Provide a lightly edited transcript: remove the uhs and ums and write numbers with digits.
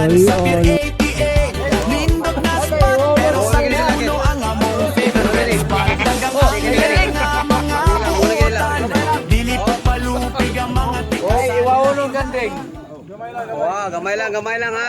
Sa Pier 88 nindot na spot, pero sa Pinuno ang among favorite spot. Dagang ang nga mga putan, dili pa palupig ang mga tikas. Iwawulong gandeng. Gamay lang ha.